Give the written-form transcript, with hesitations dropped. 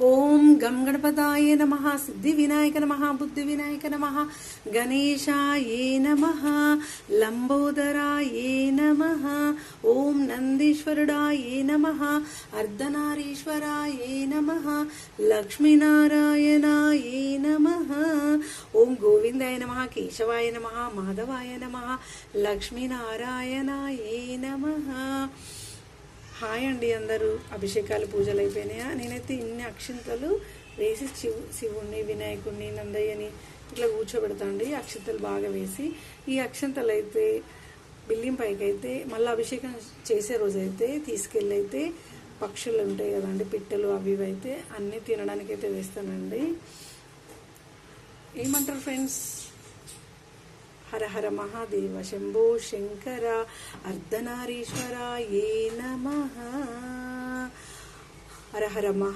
ఓం గం గణపతాయ నమః, సిద్ధి వినాయక నమః, బుద్ధి వినాయక నమః, గణేశాయే నమః, లంబోదరాయే నమః, ఓం నందీశ్వరుడాయే నమః, అర్ధనారీశ్వరాయే నమః, లక్ష్మీనారాయణాయే నమః, ఓం గోవిందాయ నమః, కేశవాయ నమః, మాధవాయ నమః, లక్ష్మీనారాయణాయే నమః. హాయ్ అండి, అందరూ అభిషేకాలు పూజలు అయిపోయినాయా? నేనైతే ఇన్ని అక్షింతలు వేసి శివుణ్ణి, వినాయకుడిని, నందయ్యని ఇట్లా కూర్చోబెడతాండి. అక్షింతలు బాగా వేసి ఈ అక్షింతలు అయితే బిల్లిం పైకి అయితే మళ్ళీ అభిషేకం చేసే రోజైతే తీసుకెళ్ళి అయితే పక్షులు ఉంటాయి కదండి, పిట్టలు అవి ఇవి అయితే అన్నీ తినడానికి అయితే వేస్తానండి. ఏమంటారు ఫ్రెండ్స్? హర హర మహాదేవ శంభో శంకర అర్ధనారీశ్వరాయే నమః. హర హర